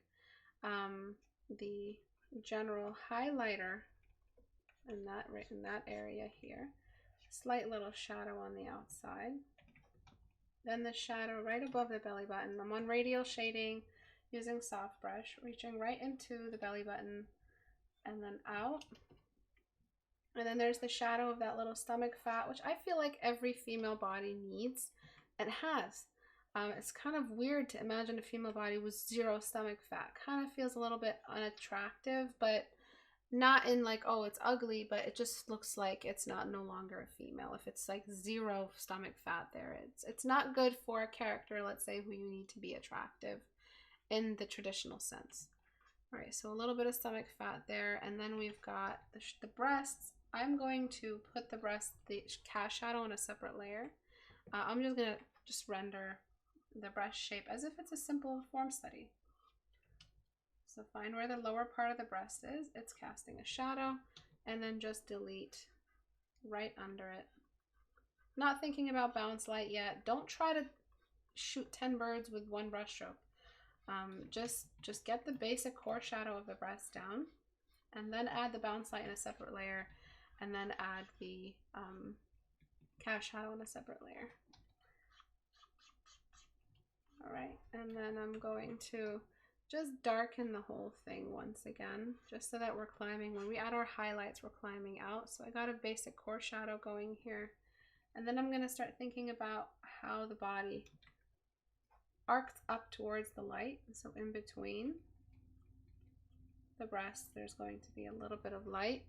the general highlighter in that area here, slight little shadow on the outside, then the shadow right above the belly button. I'm on radial shading using soft brush, reaching right into the belly button and then out. And then there's the shadow of that little stomach fat, which I feel like every female body needs and has. It's kind of weird to imagine a female body with zero stomach fat. Kind of feels a little bit unattractive, but not in like, oh, it's ugly, but it just looks like it's no longer a female. If it's like zero stomach fat there, it's not good for a character, let's say, who you need to be attractive in the traditional sense. All right, so a little bit of stomach fat there, and then we've got the breasts. I'm going to put the cast shadow in a separate layer. I'm just gonna render the breast shape as if it's a simple form study. So find where the lower part of the breast is. It's casting a shadow, and then just delete right under it. Not thinking about bounce light yet. Don't try to shoot 10 birds with one brush stroke. Just get the basic core shadow of the breast down, and then add the bounce light in a separate layer, and then add the cast shadow in a separate layer. All right, and then I'm going to just darken the whole thing once again, just so that we're climbing. When we add our highlights, we're climbing out. So I got a basic core shadow going here, and then I'm going to start thinking about how the body arcs up towards the light. So in between the breasts, there's going to be a little bit of light.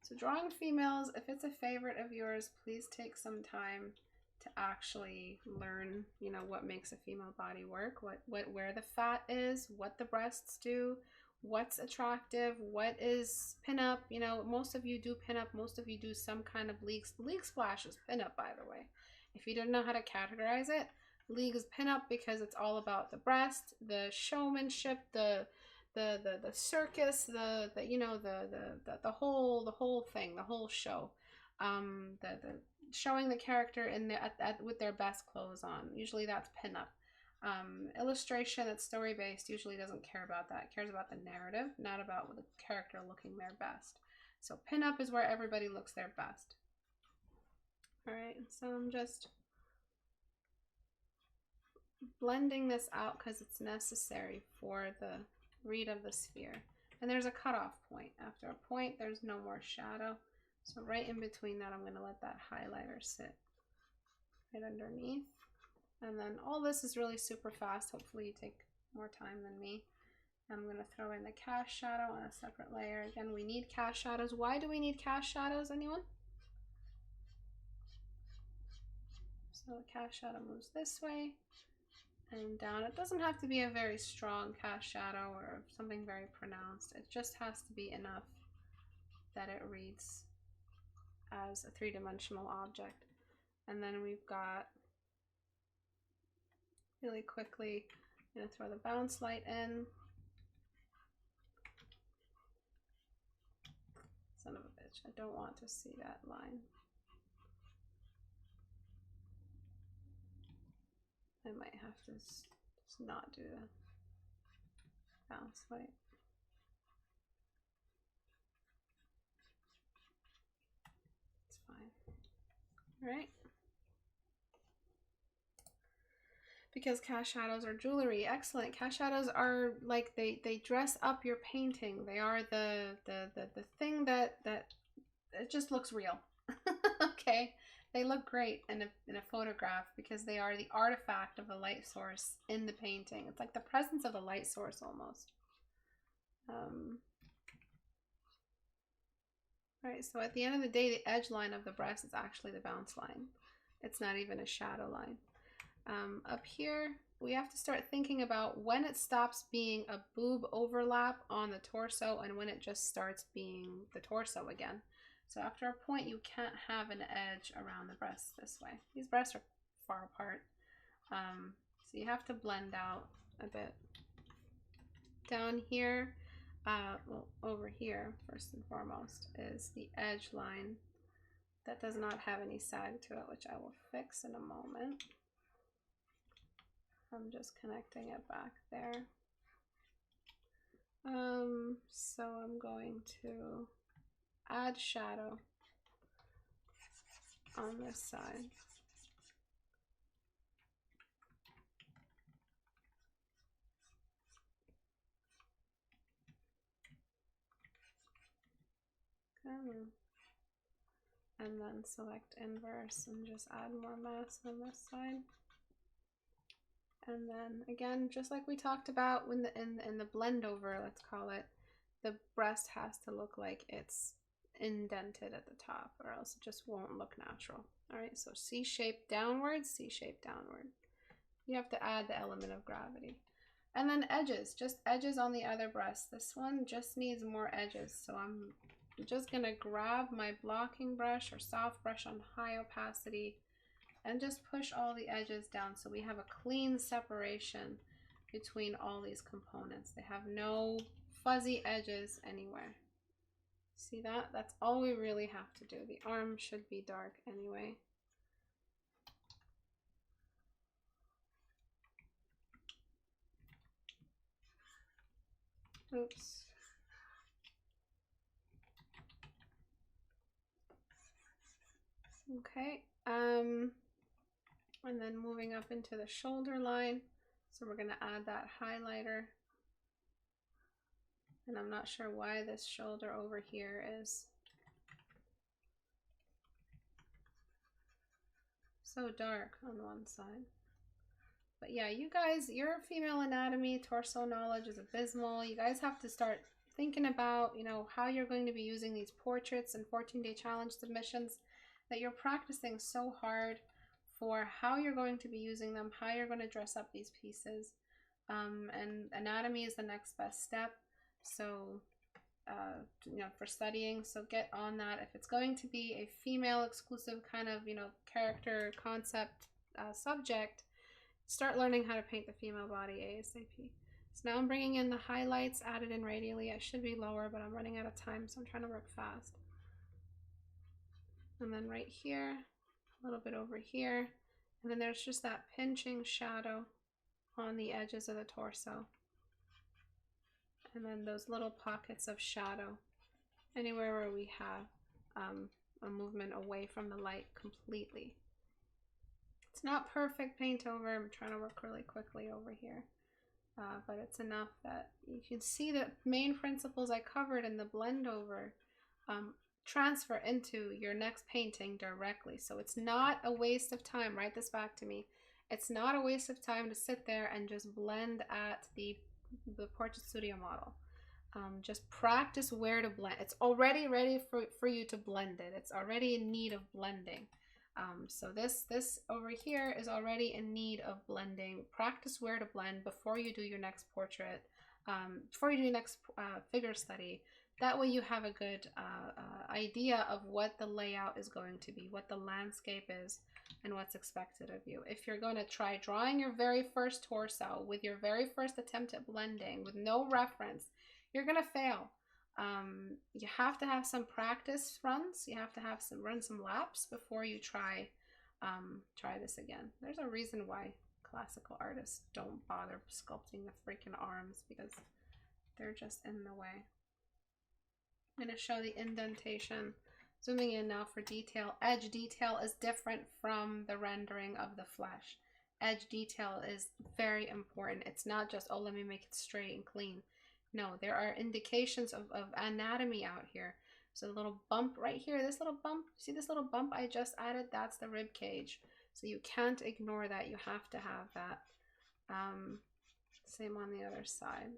So drawing females, if it's a favorite of yours, please take some time to actually learn, you know, what makes a female body work, where the fat is, what the breasts do, what's attractive, what is pinup. You know, most of you do pinup, most of you do some kind of league splash is pinup, by the way. If you didn't know how to categorize it, league is pinup because it's all about the breast, the showmanship, the circus, the whole thing, the whole show, the showing the character in with their best clothes on. Usually that's pinup. Illustration that's story based usually doesn't care about that. It cares about the narrative, not about the character looking their best. So pinup is where everybody looks their best. All right, so I'm just blending this out because it's necessary for the read of the sphere. And there's a cutoff point. After a point, there's no more shadow. So right in between that, I'm going to let that highlighter sit right underneath. And then all this is really super fast. Hopefully you take more time than me. I'm going to throw in the cast shadow on a separate layer. Again, we need cast shadows. Why do we need cast shadows, anyone? So the cast shadow moves this way and down. It doesn't have to be a very strong cast shadow or something very pronounced. It just has to be enough that it reads as a three-dimensional object. And then we've got, really quickly, I'm going to throw the bounce light in. Son of a bitch, I don't want to see that line. I might have to just not do the bounce light. It's fine. All right. Because cast shadows are jewelry. Excellent. Cast shadows are like they dress up your painting. They are the thing that it just looks real. Okay. they look great in a photograph because they are the artifact of the light source in the painting. It's like the presence of the light source almost. Right, so at the end of the day, the edge line of the breast is actually the bounce line. It's not even a shadow line. Up here, we have to start thinking about when it stops being a boob overlap on the torso and when it just starts being the torso again. So after a point, you can't have an edge around the breasts this way. These breasts are far apart. So you have to blend out a bit. Down here, well, over here, first and foremost, is the edge line that does not have any sag to it, which I will fix in a moment. I'm just connecting it back there. So I'm going to add shadow on this side. Okay. And then select inverse and just add more mass on this side. And then again, just like we talked about in the blend over, let's call it, the breast has to look like it's indented at the top, or else it just won't look natural. All right, so C shape downward, C shape downward. You have to add the element of gravity. And then edges, just edges on the other breast. This one just needs more edges, so I'm just gonna grab my blocking brush or soft brush on high opacity and just push all the edges down so we have a clean separation between all these components. They have no fuzzy edges anywhere. See that? That's all we really have to do. The arm should be dark anyway. Oops. Okay. And then moving up into the shoulder line. So we're gonna add that highlighter. And I'm not sure why this shoulder over here is so dark on one side. But yeah, you guys, your female anatomy, torso knowledge is abysmal. You guys have to start thinking about, you know, how you're going to be using these portraits and 14-day challenge submissions, that you're practicing so hard for how you're going to be using them, how you're going to dress up these pieces. And anatomy is the next best step. So, you know, for studying, so get on that. If it's going to be a female exclusive kind of, you know, character concept subject, start learning how to paint the female body ASAP. So now I'm bringing in the highlights added in radially. I should be lower, but I'm running out of time, so I'm trying to work fast. And then right here, a little bit over here, and then there's just that pinching shadow on the edges of the torso. And then those little pockets of shadow anywhere where we have a movement away from the light completely. It's not perfect paint over. I'm trying to work really quickly over here, but it's enough that you can see the main principles I covered in the blend over transfer into your next painting directly. So it's not a waste of time. Write this back to me. It's not a waste of time to sit there and just blend at the portrait studio model. Just practice where to blend. It's already ready for you to blend it. It's already in need of blending. So this over here is already in need of blending. Practice where to blend before you do your next portrait, before you do your next figure study. That way you have a good idea of what the layout is going to be, what the landscape is, and what's expected of you. If you're going to try drawing your very first torso with your very first attempt at blending with no reference, you're going to fail. You have to have some practice runs. You have to have run some laps before you try this again. There's a reason why classical artists don't bother sculpting the freaking arms, because they're just in the way. I'm going to show the indentation. Zooming in now for detail. Edge detail is different from the rendering of the flesh. Edge detail is very important. It's not just, oh, let me make it straight and clean. No, there are indications of anatomy out here. So the little bump right here, this little bump, see this little bump I just added? That's the rib cage. So you can't ignore that. You have to have that. Same on the other side.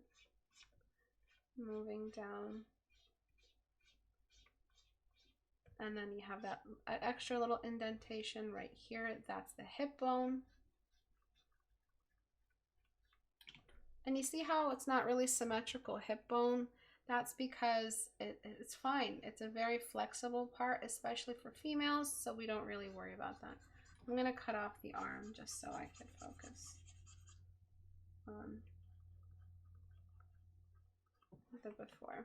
Moving down. And then you have that extra little indentation right here. That's the hip bone. And you see how it's not really symmetrical hip bone? That's because it's fine. It's a very flexible part, especially for females, so we don't really worry about that. I'm gonna cut off the arm just so I can focus on the before.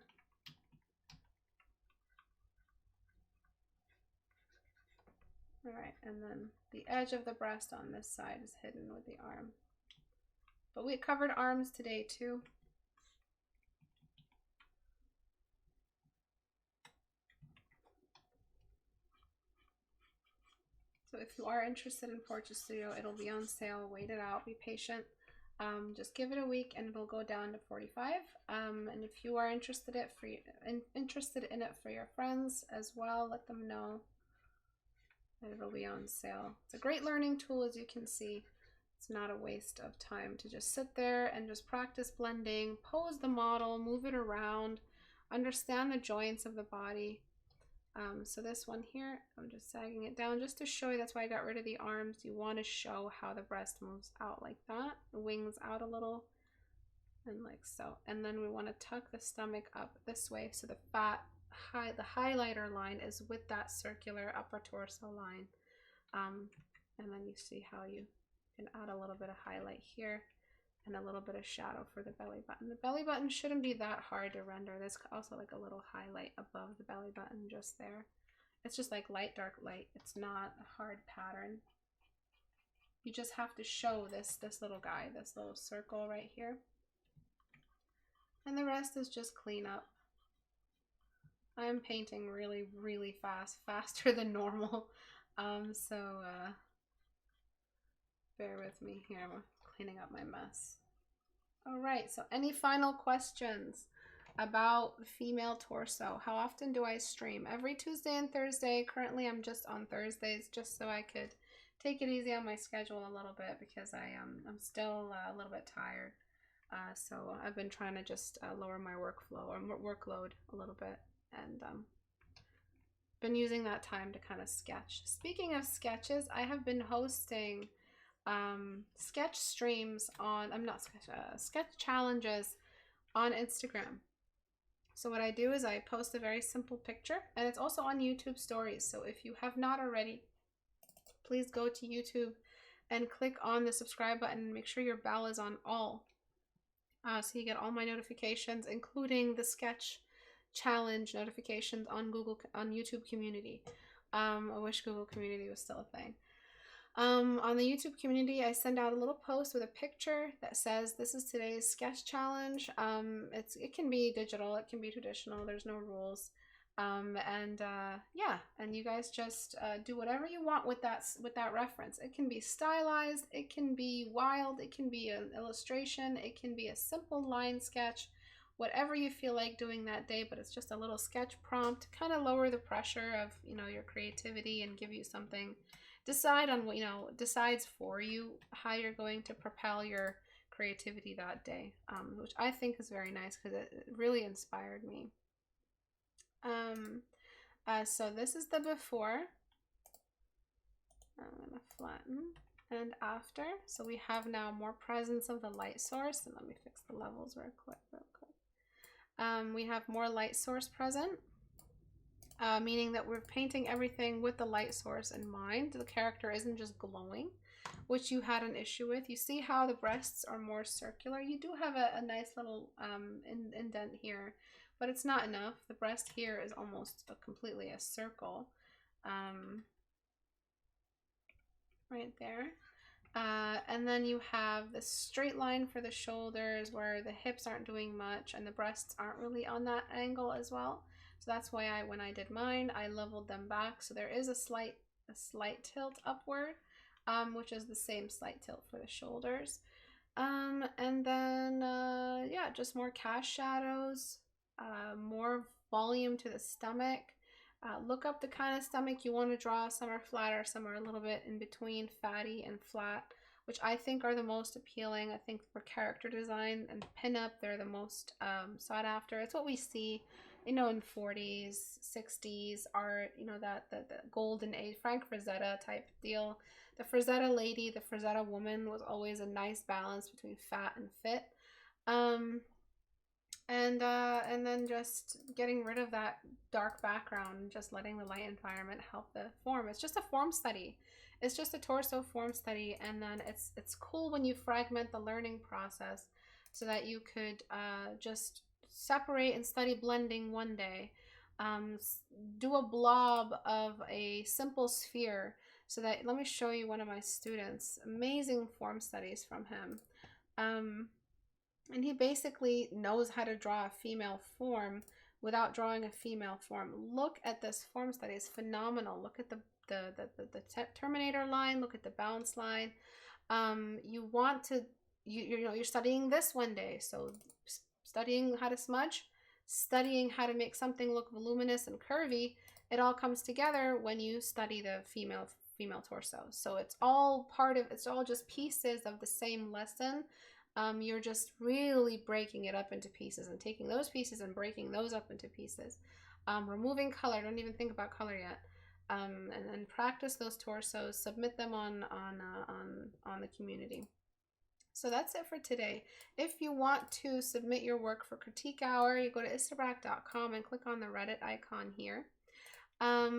All right, and then the edge of the breast on this side is hidden with the arm. But we covered arms today too. So if you are interested in Portrait Studio, it'll be on sale. Wait it out, be patient. Just give it a week and it'll go down to $45. And if you are interested in it for your friends as well, let them know that it'll be on sale. It's a great learning tool, as you can see. It's not a waste of time to just sit there and just practice blending, pose the model, move it around, understand the joints of the body. So this one here, I'm just sagging it down just to show you. That's why I got rid of the arms. You want to show how the breast moves out like that, the wings out a little, and like so. And then we want to tuck the stomach up this way so the the highlighter line is with that circular upper torso line. And then you see how you can add a little bit of highlight here and a little bit of shadow for the belly button. The belly button shouldn't be that hard to render. There's also like a little highlight above the belly button just there. It's just like light, dark, light. It's not a hard pattern. You just have to show this little guy, this little circle right here. And the rest is just clean up. I'm painting really, really fast, faster than normal. Bear with me here. I'm cleaning up my mess. All right, so any final questions about the female torso? How often do I stream? Every Tuesday and Thursday. Currently, I'm just on Thursdays, just so I could take it easy on my schedule a little bit, because I'm still a little bit tired. So I've been trying to just lower my workload a little bit, and been using that time to kind of sketch. Speaking of sketches, I have been hosting sketch streams on, sketch challenges on Instagram. So what I do is I post a very simple picture, and it's also on YouTube stories. So if you have not already, please go to YouTube and click on the subscribe button and make sure your bell is on all. So you get all my notifications, including the sketch challenge notifications on YouTube community. I wish Google community was still a thing. On the YouTube community, I send out a little post with a picture that says, this is today's sketch challenge. It can be digital, it can be traditional, there's no rules. Yeah, and you guys just do whatever you want with that reference. It can be stylized, it can be wild, it can be an illustration, it can be a simple line sketch, whatever you feel like doing that day, but it's just a little sketch prompt to kind of lower the pressure of, your creativity and give you something. Decide on what, decides for you how you're going to propel your creativity that day, which I think is very nice because it really inspired me. So this is the before. I'm gonna flatten, and after. So we have now more presence of the light source, and let me fix the levels real quick. We have more light source present. Meaning that we're painting everything with the light source in mind. The character isn't just glowing, which you had an issue with. You see how the breasts are more circular. You do have a nice little indent here, but it's not enough. The breast here is almost completely a circle, right there. And then you have the straight line for the shoulders where the hips aren't doing much and the breasts aren't really on that angle as well. So that's why when I did mine, I leveled them back. So there is a slight tilt upward, which is the same slight tilt for the shoulders. And then, yeah, just more cast shadows, more volume to the stomach. Look up the kind of stomach you want to draw. Some are flatter, some are a little bit in between, fatty and flat, which I think are the most appealing. I think for character design and pinup, they're the most sought after. It's what we see, you know, in 40s, 60s art, you know, the golden age, Frank Frazetta type deal. The Frazetta lady, the Frazetta woman was always a nice balance between fat and fit. And then just getting rid of that dark background and just letting the light environment help the form. It's just a form study. It's just a torso form study, and then it's cool when you fragment the learning process so that you could just separate and study blending one day. Do a blob of a simple sphere so that, let me show you one of my students, amazing form studies from him. And he basically knows how to draw a female form without drawing a female form. Look at this form study. It's phenomenal. Look at the terminator line. Look at the bounce line. You want to, you know, you're studying this one day. So studying how to smudge, studying how to make something look voluminous and curvy, it all comes together when you study the female torso. So it's all part of, it's all just pieces of the same lesson. You're just really breaking it up into pieces and taking those pieces and breaking those up into pieces. Removing color, don't even think about color yet. And then practice those torsos, submit them on the community. So that's it for today. If you want to submit your work for Critique Hour, you go to istebrak.com and click on the Reddit icon here. What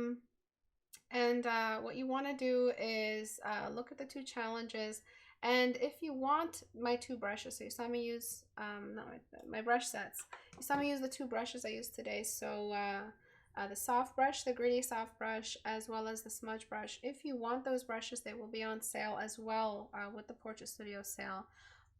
you want to do is look at the 2 challenges. And if you want my 2 brushes, so you saw me use my brush sets. You saw me use the 2 brushes I used today. So the soft brush, the gritty soft brush, as well as the smudge brush. If you want those brushes, they will be on sale as well with the Portrait Studio sale.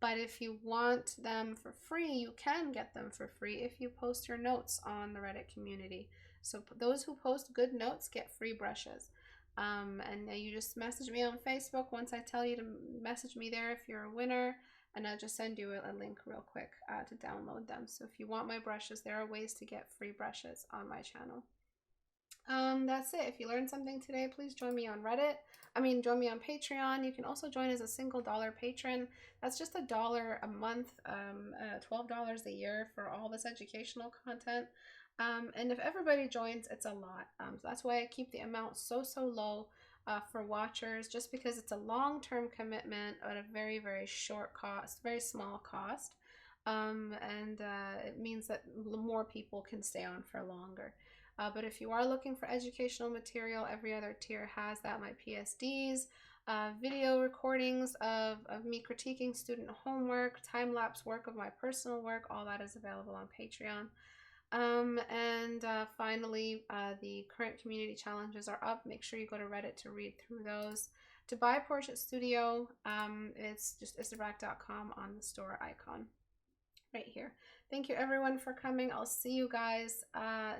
But if you want them for free, you can get them for free if you post your notes on the Reddit community. So those who post good notes get free brushes. And you just message me on Facebook once I tell you to message me there if you're a winner, and I'll just send you a link real quick to download them. So if you want my brushes, there are ways to get free brushes on my channel. That's it. If you learned something today, please join me on Reddit. Join me on Patreon. You can also join as a single $1 patron. That's just $1 a month, $12 a year for all this educational content. And if everybody joins, it's a lot. So that's why I keep the amount so low for watchers, just because it's a long-term commitment at a very, very short cost, very small cost. It means that more people can stay on for longer. But if you are looking for educational material, every other tier has that. My PSDs, video recordings of me critiquing student homework, time-lapse work of my personal work, all that is available on Patreon. Finally, the current community challenges are up. Make sure you go to Reddit to read through those. To buy Portrait Studio, it's just istebrak.com on the store icon right here. Thank you everyone for coming. I'll see you guys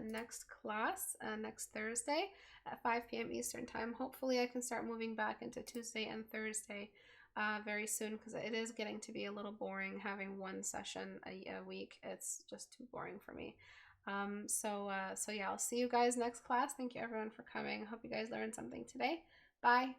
next class, next Thursday at 5 p.m. Eastern time. Hopefully I can start moving back into Tuesday and Thursday very soon, because it is getting to be a little boring having one session a week. It's just too boring for me. So yeah, I'll see you guys next class. Thank you everyone for coming. Hope you guys learned something today. Bye.